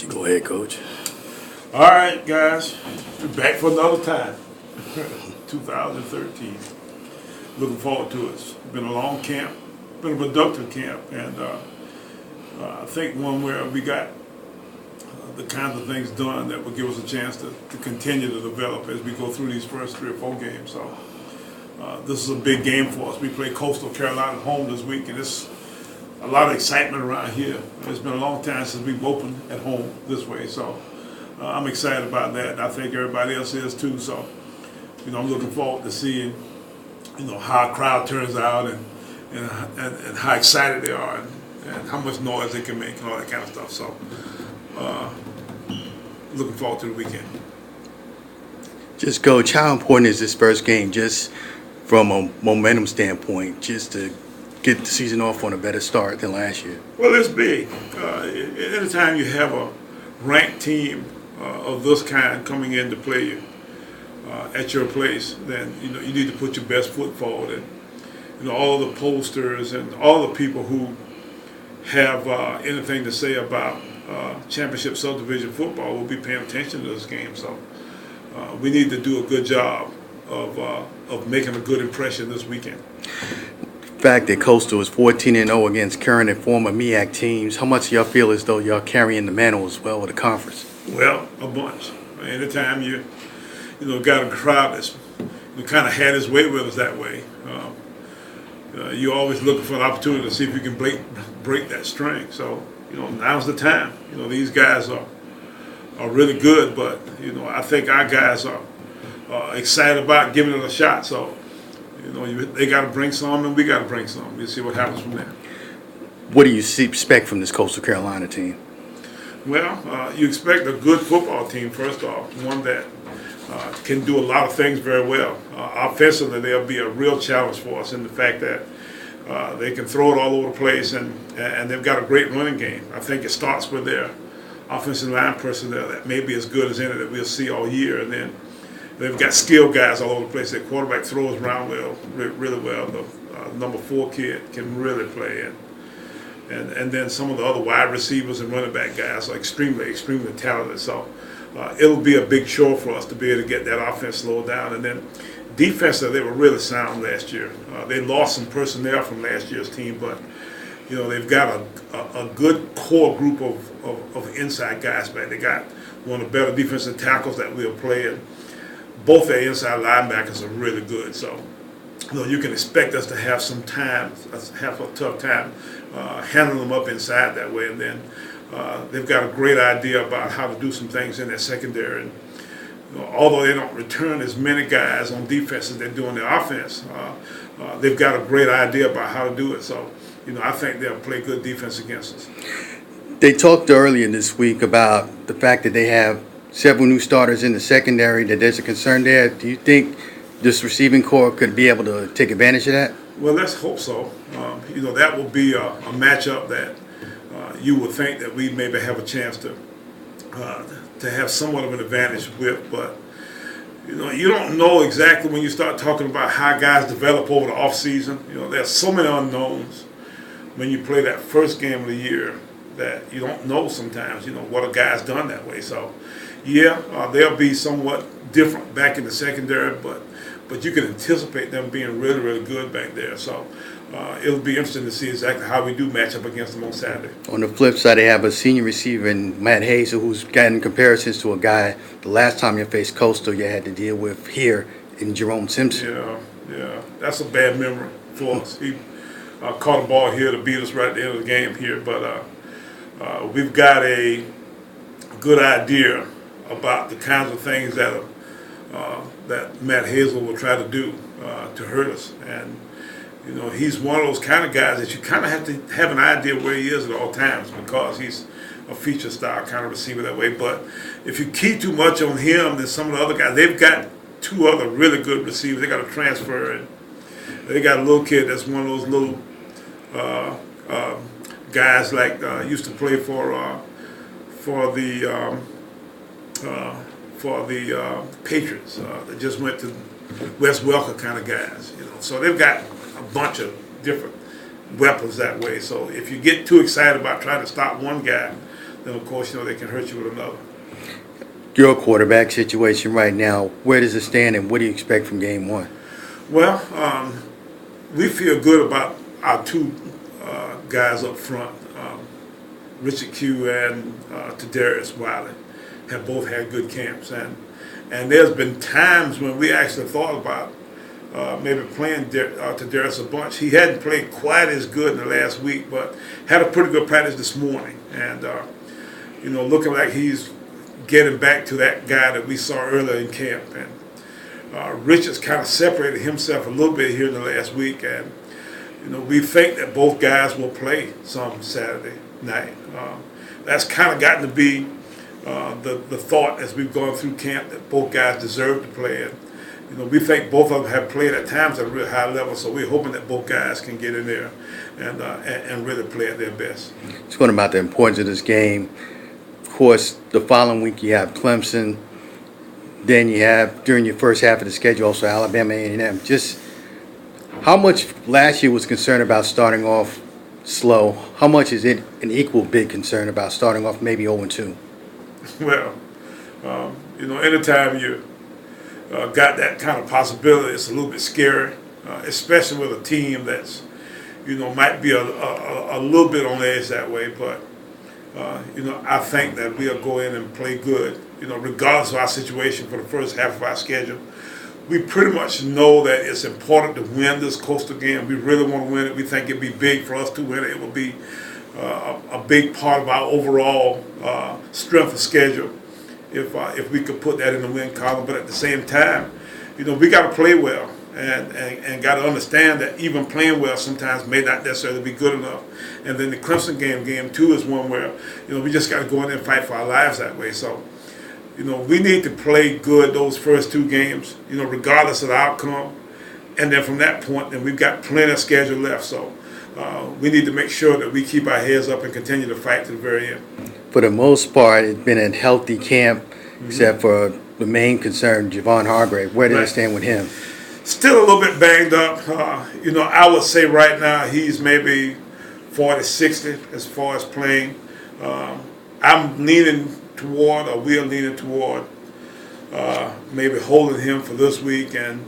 Go ahead, Coach. All right, guys, we're back for another time. 2013. Looking forward to it. It's been a long camp, been a productive camp, and I think one where we got the kinds of things done that will give us a chance to continue to develop as we go through these first 3 or 4 games. So this is a big game for us. We play Coastal Carolina at home this week, and it's a lot of excitement around here. It's been a long time since we've opened at home this way, so I'm excited about that. I think everybody else is too. So, I'm looking forward to seeing, how a crowd turns out and how excited they are and how much noise they can make and all that kind of stuff. So, looking forward to the weekend. Just, Coach, how important is this first game, just from a momentum standpoint, just to get the season off on a better start than last year? Well, it's big. Anytime you have a ranked team of this kind coming in to play you at your place, then you need to put your best foot forward. And all the posters and all the people who have anything to say about championship subdivision football will be paying attention to this game. So we need to do a good job of making a good impression this weekend. The fact that Coastal is 14-0 against current and former MEAC teams, how much do y'all feel as though y'all carrying the mantle as well with the conference? Well, a bunch. Anytime you got a crowd that's kind of had its way with us that way, you're always looking for an opportunity to see if you can break that string. So now's the time. These guys are really good, but I think our guys are excited about giving it a shot. So they got to bring some, and we got to bring some. We'll see what happens from there. What do you expect from this Coastal Carolina team? Well, you expect a good football team, first off, one that can do a lot of things very well. Offensively, they'll be a real challenge for us in the fact that they can throw it all over the place, and they've got a great running game. I think it starts with their offensive line personnel that may be as good as any that we'll see all year, and then they've got skilled guys all over the place. Their quarterback throws around really well. The number 4 kid can really play, and then some of the other wide receivers and running back guys are extremely talented. So it'll be a big chore for us to be able to get that offense slowed down. And then defensively, they were really sound last year. They lost some personnel from last year's team, but they've got a good core group of inside guys back. They got one of the better defensive tackles that we'll play, and both their inside linebackers are really good. So you can expect us to have have a tough time handling them up inside that way. And then they've got a great idea about how to do some things in their secondary. And although they don't return as many guys on defense as they do on their offense, they've got a great idea about how to do it. So I think they'll play good defense against us. They talked earlier this week about the fact that they have several new starters in the secondary, that there's a concern there. Do you think this receiving corps could be able to take advantage of that? Well, let's hope so. That will be a matchup that you would think that we maybe have a chance to have somewhat of an advantage with. But you don't know exactly when you start talking about how guys develop over the off season. There's so many unknowns when you play that first game of the year that you don't know sometimes. What a guy's done that way. So yeah, they'll be somewhat different back in the secondary, but you can anticipate them being really, really good back there. So it'll be interesting to see exactly how we do match up against them on Saturday. On the flip side, they have a senior receiver in Matt Hazel, who's gotten comparisons to a guy the last time you faced Coastal you had to deal with here in Jerome Simpson. Yeah, that's a bad memory for us. He caught a ball here to beat us right at the end of the game here, but we've got a good idea about the kinds of things that Matt Hazel will try to do to hurt us. And he's one of those kind of guys that you kind of have to have an idea where he is at all times, because he's a feature style kind of receiver that way. But if you key too much on him, then some of the other guys, they've got 2 other really good receivers. They got a transfer, and they got a little kid that's one of those little guys like used to play for the Patriots. That just went to Wes Welker kind of guys. So they've got a bunch of different weapons that way. So if you get too excited about trying to stop one guy, then of course, they can hurt you with another. Your quarterback situation right now, where does it stand and what do you expect from game one? Well, we feel good about our two guys up front. Richard Q and Tadarius Wiley have both had good camps, and there's been times when we actually thought about maybe playing Tadarius a bunch. He hadn't played quite as good in the last week, but had a pretty good practice this morning, and looking like he's getting back to that guy that we saw earlier in camp. And Richard's kind of separated himself a little bit here in the last week, and we think that both guys will play some Saturday night. That's kind of gotten to be the thought as we've gone through camp, that both guys deserve to play. And we think both of them have played at times at a real high level, so we're hoping that both guys can get in there and really play at their best. Talking about the importance of this game, of course, the following week you have Clemson. Then you have, during your first half of the schedule, also Alabama A&M. Just how much last year was concerned about starting off slow? How much is it an equal big concern about starting off maybe 0-2? Well, anytime you got that kind of possibility, it's a little bit scary, especially with a team that's, might be a little bit on the edge that way. But, I think that we'll go in and play good, regardless of our situation for the first half of our schedule. We pretty much know that it's important to win this Coastal game. We really want to win it. We think it'd be big for us to win it. It will be a big part of our overall strength of schedule if we could put that in the win column. But at the same time, we got to play well and got to understand that even playing well sometimes may not necessarily be good enough. And then the Clemson game 2 is one where we just got to go in there and fight for our lives that way. So we need to play good those first 2 games, regardless of the outcome. And then from that point, then we've got plenty of schedule left. So we need to make sure that we keep our heads up and continue to fight to the very end. For the most part, it's been a healthy camp, except for the main concern, Javon Hargrave. Where does it stand with him? Still a little bit banged up. I would say right now he's maybe 40-60 as far as playing. I'm leaning toward, or we're leaning toward, maybe holding him for this week and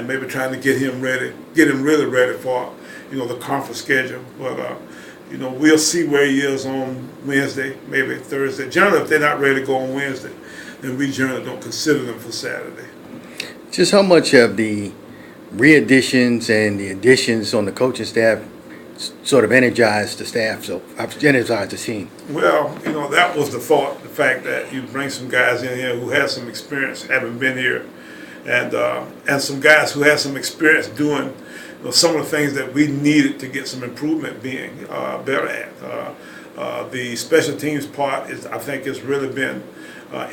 maybe trying to get him really ready for, the conference schedule. But we'll see where he is on Wednesday, maybe Thursday. Generally, if they're not ready to go on Wednesday, then we generally don't consider them for Saturday. Just how much of the re-additions and the additions on the coaching staff sort of energized the staff, so energized the team? Well, that was the thought, the fact that you bring some guys in here who have some experience, having been here, and some guys who have some experience doing some of the things that we needed to get some improvement being better at. The special teams part I think has really been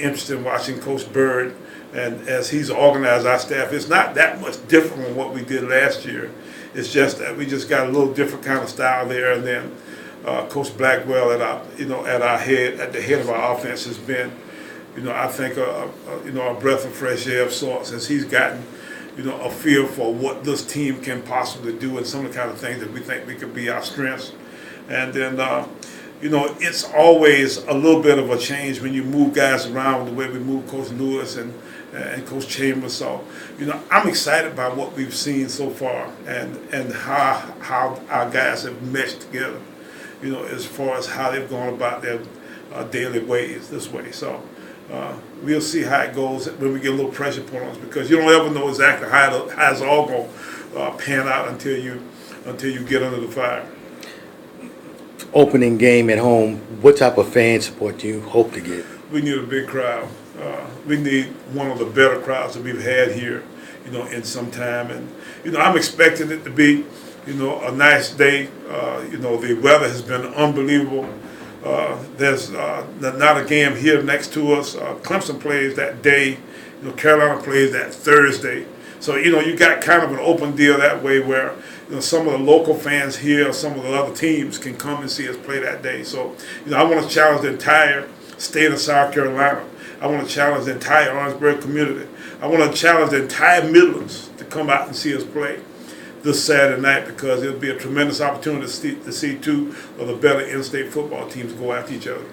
interesting watching Coach Bird, and as he's organized our staff. It's not that much different from what we did last year. It's just that we just got a little different kind of style there, and then Coach Blackwell at the head of our offense has been, I think a breath of fresh air of sorts, as he's gotten, a feel for what this team can possibly do and some of the kind of things that we think we could be our strengths. And then it's always a little bit of a change when you move guys around the way we move Coach Lewis and Coach Chambers. So, I'm excited by what we've seen so far and how our guys have meshed together, as far as how they've gone about their daily ways this way. So we'll see how it goes when we get a little pressure put on us, because you don't ever know exactly how it's all going to pan out until you get under the fire. Opening game at home, what type of fan support do you hope to get? We need a big crowd. We need one of the better crowds that we've had here, in some time. And, I'm expecting it to be, a nice day. The weather has been unbelievable. There's not a game here next to us. Clemson plays that day. Carolina plays that Thursday. So, you got kind of an open deal that way where, some of the local fans here, some of the other teams can come and see us play that day. So, I want to challenge the entire state of South Carolina. I want to challenge the entire Orangeburg community. I want to challenge the entire Midlands to come out and see us play this Saturday night, because it'll be a tremendous opportunity to see 2 of the better in-state football teams go after each other.